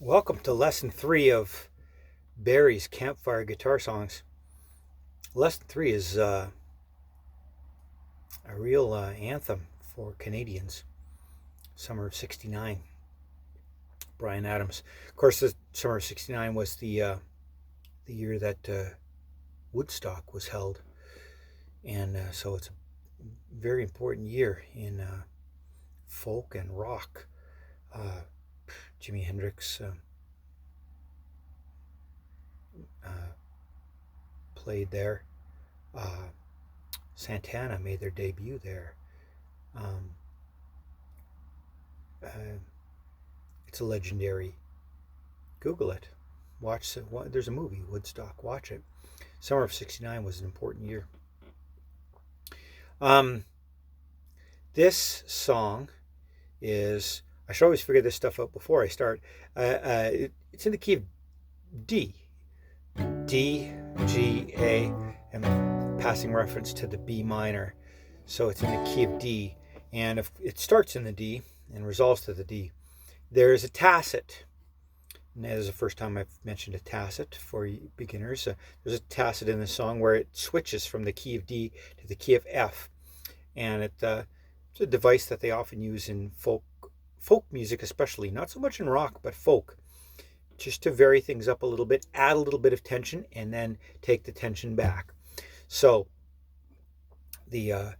Welcome to Lesson 3 of Barry's Campfire guitar songs. Lesson 3 is a real anthem for Canadians. Summer of '69. Bryan Adams. Of course, the summer of '69 was the year that Woodstock was held. And so it's a very important year in folk and rock. Jimi Hendrix played there. Santana made their debut there. It's a legendary. Google it. Watch. There's a movie, Woodstock. Watch it. Summer of '69 was an important year. This song is. I should always figure this stuff out before I start. It's in the key of D. D, G, A, and passing reference to the B minor. So it's in the key of D. And if it starts in the D and resolves to the D, there's a tacit. And that is the first time I've mentioned a tacit for beginners. There's a tacit in the song where it switches from the key of D to the key of F. And it's a device that they often use in folk music, especially, not so much in rock, but folk, just to vary things up a little bit, add a little bit of tension, and then take the tension back. So the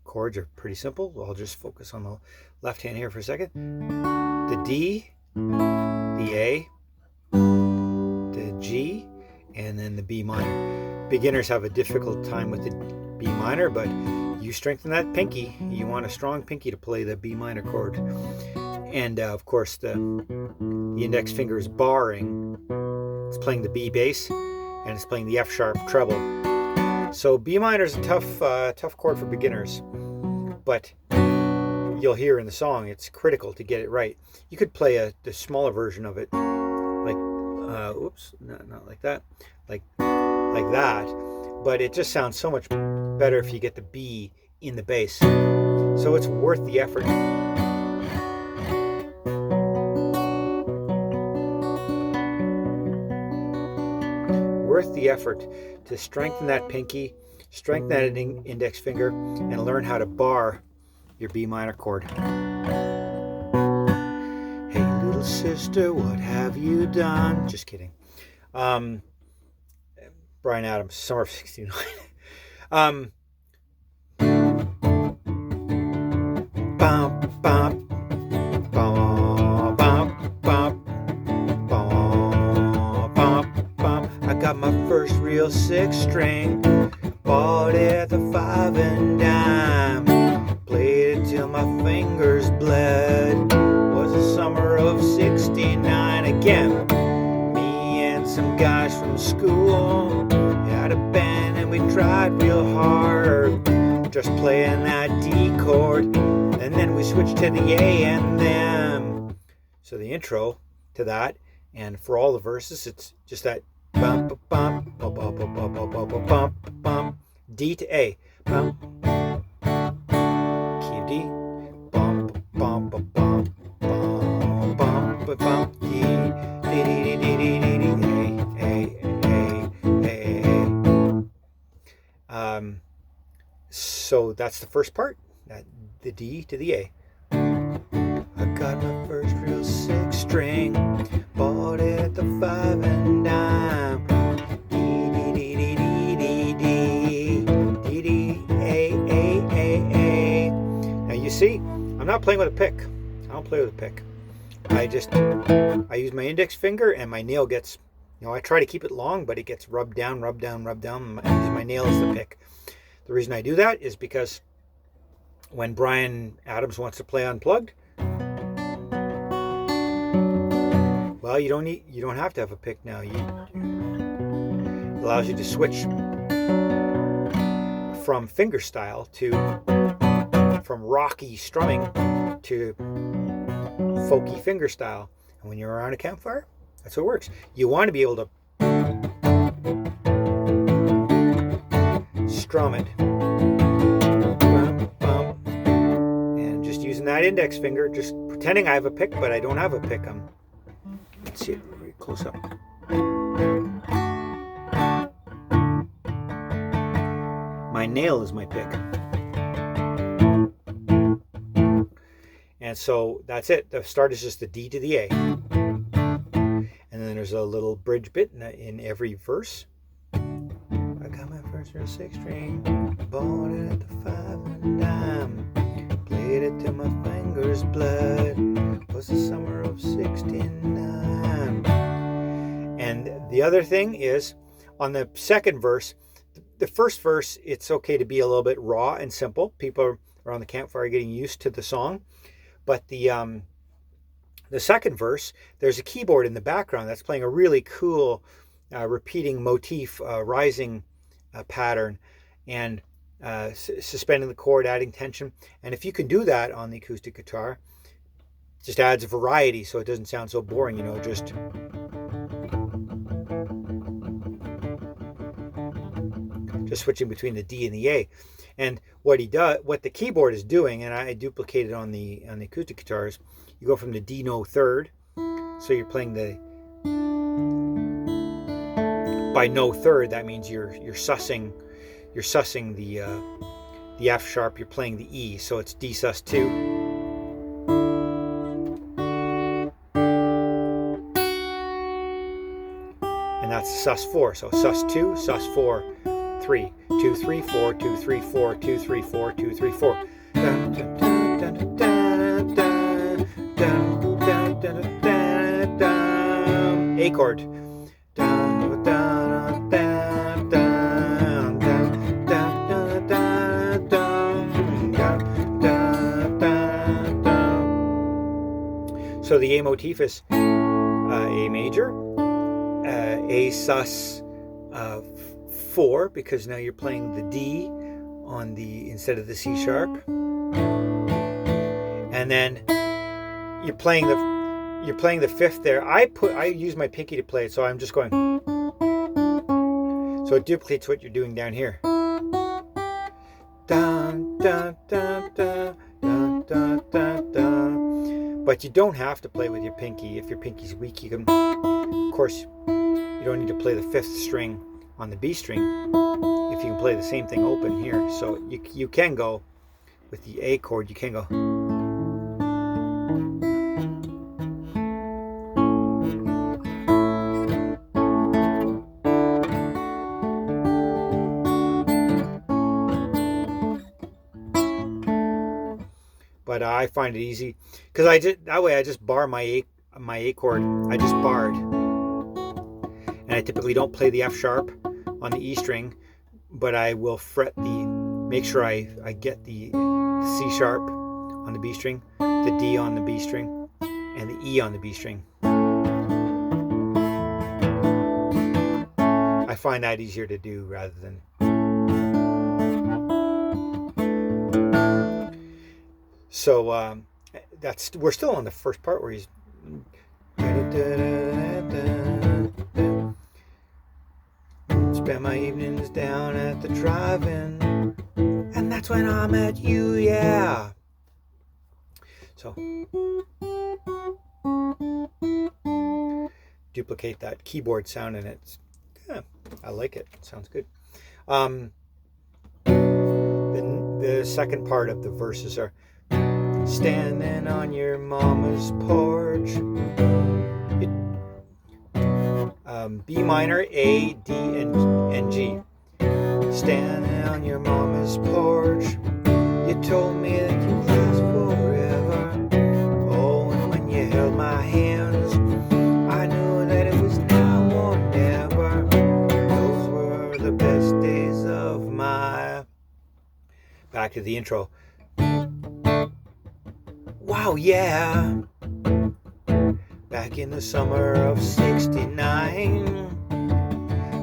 chords are pretty simple. I'll just focus on the left hand here for a second. The D, the A, the G, and then the B minor. Beginners have a difficult time with the B minor, but you strengthen that pinky. You want a strong pinky to play the B minor chord. And of course, the index finger is barring. It's playing the B bass, and it's playing the F sharp treble. So B minor is a tough chord for beginners, but you'll hear in the song it's critical to get it right. You could play the smaller version of it, like not like that, like that. But it just sounds so much better if you get the B in the bass. So it's worth the effort. Worth the effort to strengthen that pinky, strengthen that index finger, and learn how to bar your B minor chord. Hey little sister, what have you done? Just kidding. Bryan Adams, Summer of '69. I got my first real six string, bought at the 5 and dime, played it till my fingers bled. Was the summer of '69 again. Me and some guys from school had a band and we tried real hard, just playing that D chord, and then we switched to the A and them. So the intro to that, and for all the verses, it's just that bump bump bump bump bump bump bump bump bump, D to A, bump, key of D, bump bump bump bump bump bump bump, D, D D D D D D D, A. So that's the first part, the D to the A. I got my first real six string, bought it at the 5 and dime. D D D D D D D D A. Now you see, I'm not playing with a pick. I don't play with a pick. I use my index finger, and my nail gets, I try to keep it long, but it gets rubbed down. I use my nail as the pick. The reason I do that is because when Bryan Adams wants to play unplugged, well, you don't have to have a pick now. It allows you to switch from finger style from rocky strumming to folky finger style. And when you're around a campfire, that's how it works. You want to be able to strum it, and just using that index finger, just pretending I have a pick, but I don't have a pick. Let's see it very close up. My nail is my pick. And so that's it. The start is just the D to the A. And then there's a little bridge bit in every verse. I got my first real 6-string, bought it at the 5 and dime, played it till my fingers bled, was the summer of 69. And the other thing is, on the second verse, the first verse, it's okay to be a little bit raw and simple. People around the campfire are getting used to the song. But the second verse, there's a keyboard in the background that's playing a really cool repeating motif, rising pattern, and suspending the chord, adding tension. And if you can do that on the acoustic guitar, it just adds variety so it doesn't sound so boring, you know, just switching between the D and the A. And what the keyboard is doing, and I duplicated on the acoustic guitars, you go from the D no third, so you're playing by no third. That means you're sussing the F sharp. You're playing the E, so it's D sus 2, and that's sus 4. So sus 2, sus 4, 3, 2 3 4, 2 3 4, 2 3 4, 2 3 4. A chord. So the A motif is A major, A sus 4, because now you're playing the D on the instead of the C sharp, and then you're playing the fifth there. I use my pinky to play it, so I'm just going. So it duplicates what you're doing down here. Dun, dun, dun, dun, dun, dun, dun, dun. But you don't have to play with your pinky. If your pinky's weak, you can. Of course, you don't need to play the 5th string on the B string if you can play the same thing open here. So you can go with the A chord. You can go. But I find it easy because I just bar my A chord. I just barred, and I typically don't play the F sharp on the E string, but I will make sure I get the C sharp on the B string, the D on the B string, and the E on the B string. I find that easier to do rather than. So we're still on the first part where he's spend my evenings down at the drive-in, and that's when I met you, yeah. So duplicate that keyboard sound, and I like it. It sounds good. The second part of the verses are standing on your mama's porch. B minor, A, D, and G. Standing on your mama's porch. You told me that you last forever. Oh, and when you held my hands, I knew that it was now or never. Those were the best days of my. Back to the intro. Wow, yeah. Back in the summer of 69.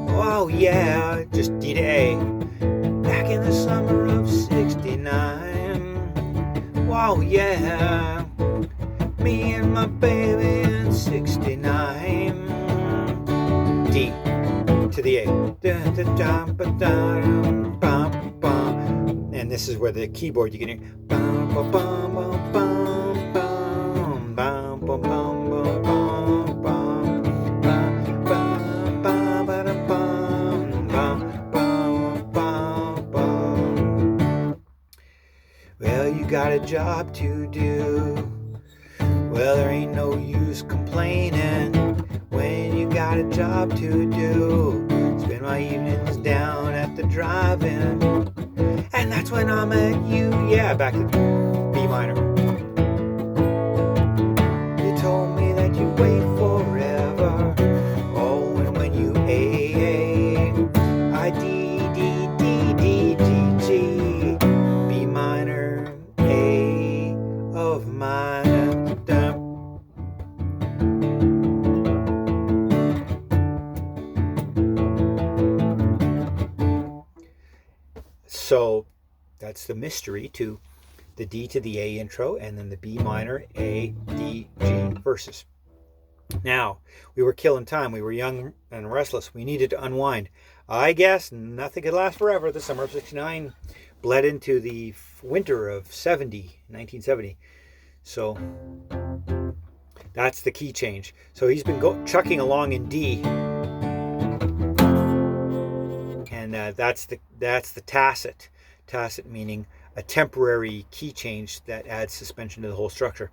Wow, yeah. Just D to A. Back in the summer of 69. Wow, yeah. Me and my baby in 69. D to the A. And this is where the keyboard you can hear. a job to do. Well, there ain't no use complaining when you got a job to do. Spend my evenings down at the drive-in, and that's when I'm at you. Yeah, back to B minor. You told me that you wait forever. Oh, and when you A, I D, D, D, D, G, G, B minor, A of minor. So that's the mystery to the D to the A intro, and then the B minor, A, D, G verses. Now, we were killing time. We were young and restless. We needed to unwind. I guess nothing could last forever. The summer of 69 bled into the winter of 1970. So that's the key change. So he's been chucking along in D. And that's the tacit. Tacit meaning a temporary key change that adds suspension to the whole structure.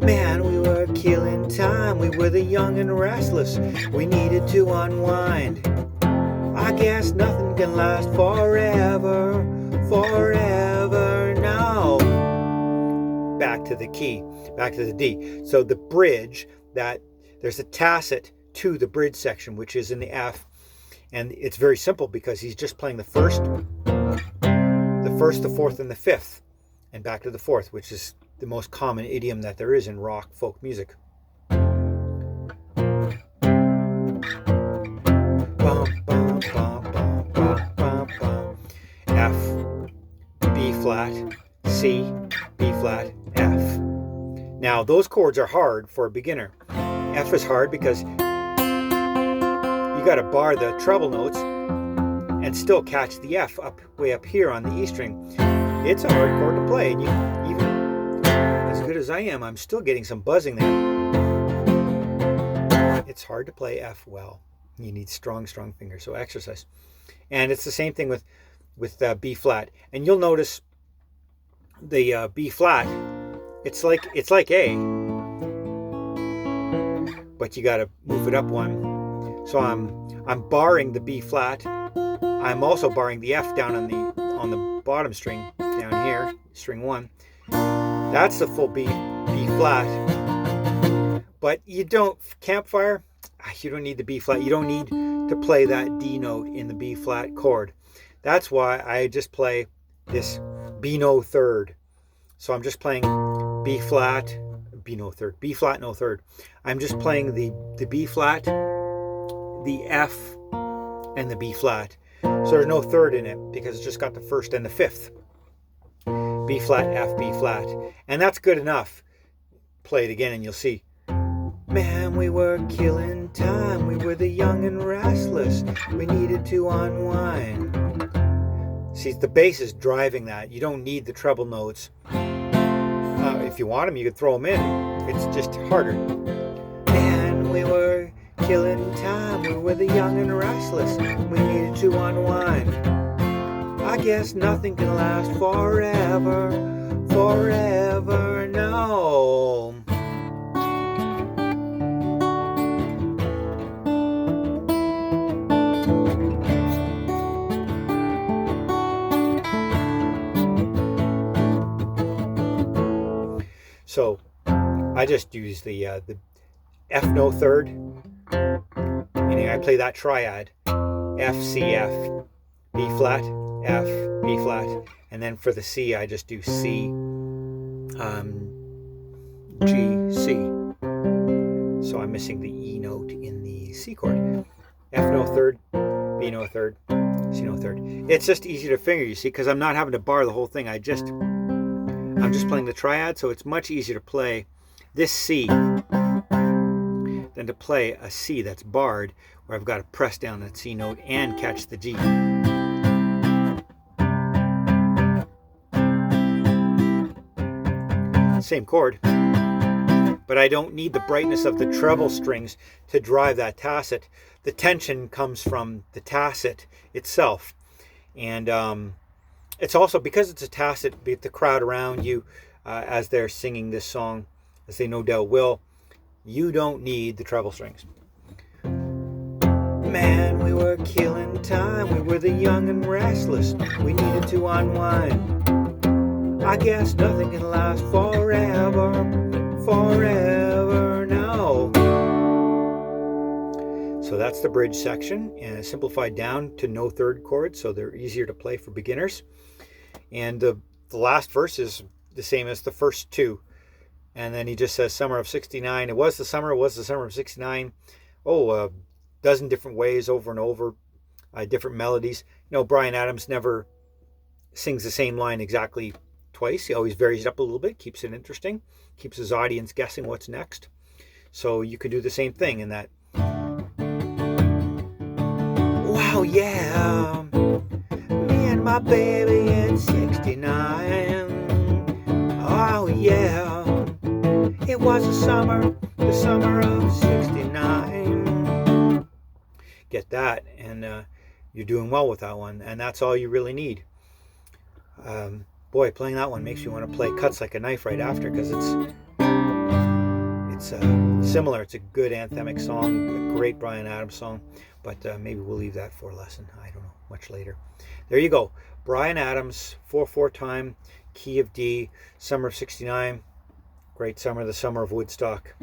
Man, we were killing time. We were the young and restless. We needed to unwind. I guess nothing can last forever. Forever now. Back to the key. Back to the D. So the bridge, that there's a tacit to the bridge section, which is in the F. And it's very simple because he's just playing the first, the fourth, and the fifth, and back to the fourth, which is the most common idiom that there is in rock folk music. Bum, bum, bum, bum, bum, bum, bum. F, B flat, C, B flat, F. Now those chords are hard for a beginner. F is hard because you got to bar the treble notes and still catch the F way up here on the E string. It's a hard chord to play, and you, even as good as I am, I'm still getting some buzzing there. It's hard to play F well. You need strong fingers, so exercise. And it's the same thing with B flat. And you'll notice the B flat. It's like A, but you got to move it up one. So I'm barring the B flat. I'm also barring the F down on the bottom string down here, string 1. That's the full B flat. But you don't, Campfire, you don't need the B flat. You don't need to play that D note in the B flat chord. That's why I just play this B no third. So I'm just playing B flat, B no third, B flat no third. I'm just playing the B flat, the F, and the B flat. So there's no third in it because it's just got the first and the fifth. B flat, F, B flat. And that's good enough. Play it again and you'll see. Man, we were killing time. We were the young and restless. We needed to unwind. See, the bass is driving that. You don't need the treble notes. If you want them, you could throw them in. It's just harder. Man, we were killing time. We were the young and restless. We needed to unwind. I guess nothing can last forever. Forever, no. So I just use the F no third, meaning I play that triad, F, C, F, B flat, F, B flat, and then for the C I just do C, G, C. So I'm missing the E note in the C chord. F no third, B no third, C no third. It's just easy to finger, you see, because I'm not having to bar the whole thing. I'm just playing the triad, so it's much easier to play this C than to play a C that's barred, where I've got to press down that C note and catch the G. Same chord, but I don't need the brightness of the treble strings to drive that tacit. The tension comes from the tacit itself, and it's also, because it's a tacit beat, the crowd around you as they're singing this song, as they no doubt will, you don't need the treble strings. Man, we were killing time. We were the young and restless. We needed to unwind. I guess nothing can last forever. Forever, no. So that's the bridge section, and simplified down to no third chords, so they're easier to play for beginners. And the last verse is the same as the first two. And then he just says, summer of 69. It was the summer of 69. Oh, a dozen different ways over and over, different melodies. You know, Bryan Adams never sings the same line exactly twice. He always varies it up a little bit, keeps it interesting, keeps his audience guessing what's next. So you could do the same thing in that. Wow, yeah, me and my baby in 69. Oh, yeah, it was the summer of 69. Get that, and you're doing well with that one, and that's all you really need. Boy, playing that one makes you want to play Cuts Like a Knife right after, because it's similar. It's a good anthemic song, a great Bryan Adams song, but maybe we'll leave that for a lesson. I don't know, much later. There you go. Bryan Adams, 4/4 time, key of D, summer of 69. Great summer, the summer of Woodstock.